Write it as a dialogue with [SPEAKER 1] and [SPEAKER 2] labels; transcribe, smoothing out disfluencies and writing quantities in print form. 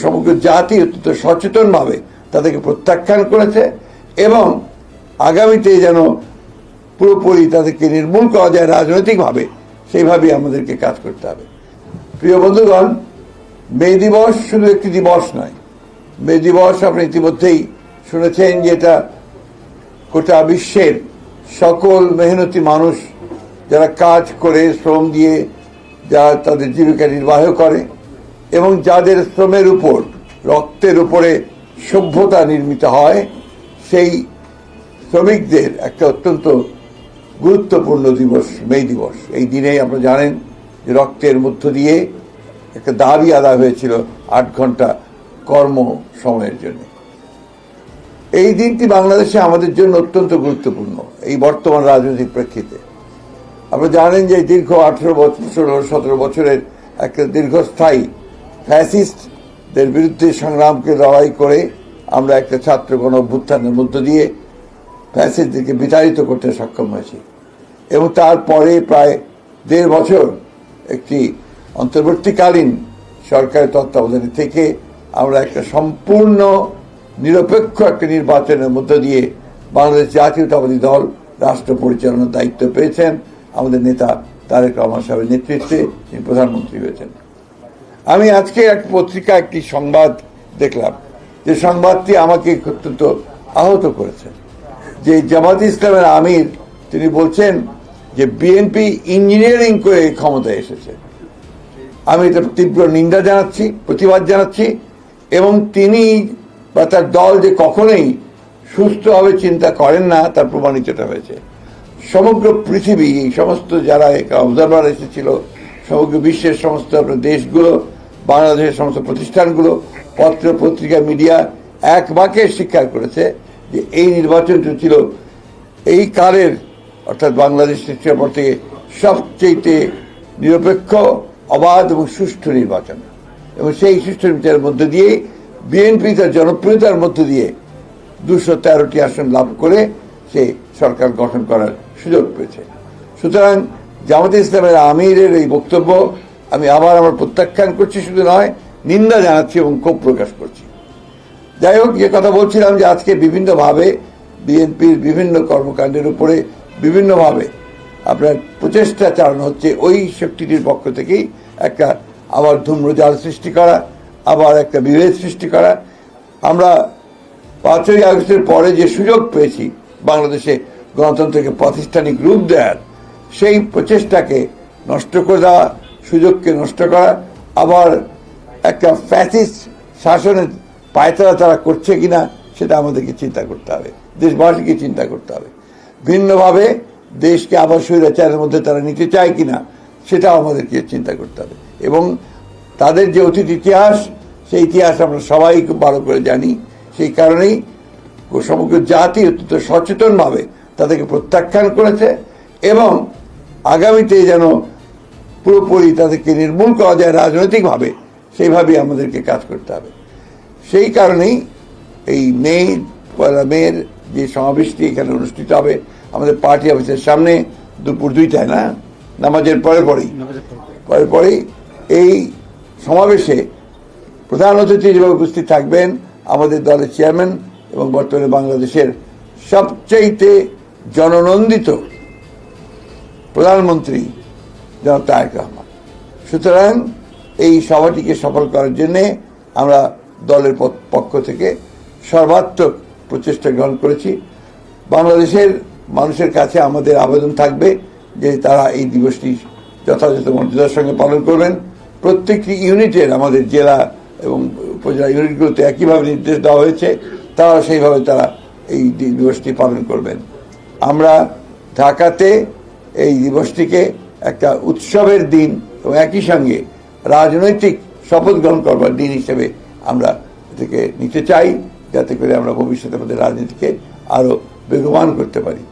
[SPEAKER 1] সমগ্র জাতি অত্যন্ত সচেতনভাবে তাদেরকে প্রত্যাখ্যান করেছে এবং আগামীতে যেন পুরোপুরি তাদেরকে নির্মূল করা যায় রাজনৈতিকভাবে, সেইভাবেই আমাদেরকে কাজ করতে হবে। প্রিয় বন্ধুগণ, মে দিবস শুধু একটি দিবস নয়। মে দিবস আপনি ইতিমধ্যেই শুনেছেন যে এটা গোটা বিশ্বের সকল মেহনতি মানুষ যারা কাজ করে, শ্রম দিয়ে যারা তাদের জীবিকা নির্বাহ করে এবং যাদের শ্রমের উপর, রক্তের উপরে সভ্যতা নির্মিত হয়, সেই শ্রমিকদের একটা অত্যন্ত গুরুত্বপূর্ণ দিবস মে দিবস। এই দিনে আপনারা জানেন যে রক্তের মধ্য দিয়ে একটা দাবি আদায় হয়েছিল 8 ঘন্টা কর্ম সময়ের জন্য। এই দিনটি বাংলাদেশে আমাদের জন্য অত্যন্ত গুরুত্বপূর্ণ এই বর্তমান রাজনৈতিক প্রেক্ষিতে। আপনারা জানেন যে দীর্ঘ 18 বছর 17 বছরের একটা দীর্ঘস্থায়ী ফ্যাসিস্টদের বিরুদ্ধে সংগ্রামকে লড়াই করে আমরা একটা ছাত্র গণ অভ্যুত্থানের মধ্য দিয়ে ফ্যাসিস্টদেরকে বিতাড়িত করতে সক্ষম হয়েছি এবং তারপরে প্রায় 1.5 বছর একটি অন্তর্বর্তীকালীন সরকারের তত্ত্বাবধানে থেকে আমরা একটা সম্পূর্ণ নিরপেক্ষ একটা নির্বাচনের মধ্য দিয়ে বাংলাদেশ জাতীয়তাবাদী দল রাষ্ট্র পরিচালনার দায়িত্ব পেয়েছেন। আমাদের নেতা তারেক রহমান সাহেবের নেতৃত্বে তিনি প্রধানমন্ত্রী হয়েছেন। আমি আজকে এক পত্রিকায় একটি সংবাদ দেখলাম, যে সংবাদটি আমাকে অত্যন্ত আহত করেছে। যে জামাত ইসলামের আমির তিনি বলছেন যে বিএনপি ইঞ্জিনিয়ারিং করে ক্ষমতায় এসেছে। আমি এটা তীব্র নিন্দা জানাচ্ছি, প্রতিবাদ জানাচ্ছি এবং তিনি বা তার দল যে কখনোই সুস্থভাবে চিন্তা করেন না তার প্রমাণিতটা হয়েছে। সমগ্র পৃথিবী, এই সমস্ত যারা অবজারভার এসেছিল, সমগ্র বিশ্বের সমস্ত দেশগুলো, বাংলাদেশের সমস্ত প্রতিষ্ঠানগুলো, পত্র পত্রিকা, মিডিয়া এক বাক্যে স্বীকার করেছে যে এই নির্বাচনটি ছিল এই কালের, অর্থাৎ বাংলাদেশ সৃষ্টির পর থেকে সবচেয়ে নিরপেক্ষ, অবাধ এবং সুষ্ঠু নির্বাচন। এবং সেই সুষ্ঠু বিচারের মধ্যে দিয়ে বিএনপি তার জনপ্রিয়তার মধ্য দিয়ে 213টি আসন লাভ করে সে সরকার গঠন করার সুযোগ পেয়েছে। সুতরাং জামাতে ইসলামের আমিরের এই বক্তব্য আমি আবার আমার প্রত্যাখ্যান করছি, শুধু নয় নিন্দা জানাচ্ছি এবং ক্ষোভ প্রকাশ করছি। যাই হোক, যে কথা বলছিলাম যে আজকে বিভিন্নভাবে বিএনপির বিভিন্ন কর্মকাণ্ডের উপরে বিভিন্নভাবে আপনার প্রচেষ্টা চালানো হচ্ছে ওই শক্তিটির পক্ষ থেকেই একটা আবার ধূম্রজাল সৃষ্টি করা, আবার একটা বিভেদ সৃষ্টি করা। আমরা 5ই আগস্টের পরে যে সুযোগ পেয়েছি বাংলাদেশে গণতন্ত্রকে প্রাতিষ্ঠানিক রূপ দেওয়ার, সেই প্রচেষ্টাকে নষ্ট করে দেওয়া, সুযোগকে নষ্ট করা, আবার একটা ফ্যাসিস্ট শাসনের পায়তারা তারা করছে কিনা সেটা আমাদেরকে চিন্তা করতে হবে, দেশবাসীকে চিন্তা করতে হবে। ভিন্নভাবে দেশকে আবার স্বৈরাচারের মধ্যে তারা নিতে চায় কিনা সেটাও আমাদেরকে চিন্তা করতে হবে। এবং তাদের যে অতীত ইতিহাস, সেই ইতিহাস আমরা সবাই খুব ভালো করে জানি। সেই কারণেই সমগ্র জাতি অত্যন্ত সচেতনভাবে তাদেরকে প্রত্যাখ্যান করেছে এবং আগামীতে যেন পুরোপুরি তাদেরকে নির্মূল করা যায় রাজনৈতিকভাবে, সেইভাবেই আমাদেরকে কাজ করতে হবে। সেই কারণেই এই পয়লা মের যে সমাবেশটি এখানে অনুষ্ঠিত হবে আমাদের পার্টি অফিসের সামনে দুপুর 2টায়, না নামাজের পরেই এই সমাবেশে প্রধান অতিথি হিসেবে উপস্থিত থাকবেন আমাদের দলের চেয়ারম্যান এবং বর্তমানে বাংলাদেশের সবচেয়ে জননন্দিত প্রধানমন্ত্রী জনাব তারেক রহমান। সুতরাং এই সভাটিকে সফল করার জন্যে আমরা দলের পক্ষ থেকে সর্বাত্মক প্রচেষ্টা গ্রহণ করেছি। বাংলাদেশের মানুষের কাছে আমাদের আবেদন থাকবে যে তারা এই দিবসটি যথাযথ মর্যাদার সঙ্গে পালন করবেন। প্রত্যেকটি ইউনিটের, আমাদের জেলা এবং উপজেলা ইউনিটগুলোতে একইভাবে নির্দেশ দেওয়া হয়েছে, তারা সেইভাবে তারা এই দিবসটি পালন করবেন। আমরা ঢাকাতে এই দিবসটিকে একটা উৎসবের দিন এবং একই সঙ্গে রাজনৈতিক শপথ গ্রহণ করবার দিন হিসেবে আমরা এটাকে নিতে চাই, যাতে করে আমরা ভবিষ্যতে আমাদের রাজনীতিকে আরও বেগবান করতে পারি।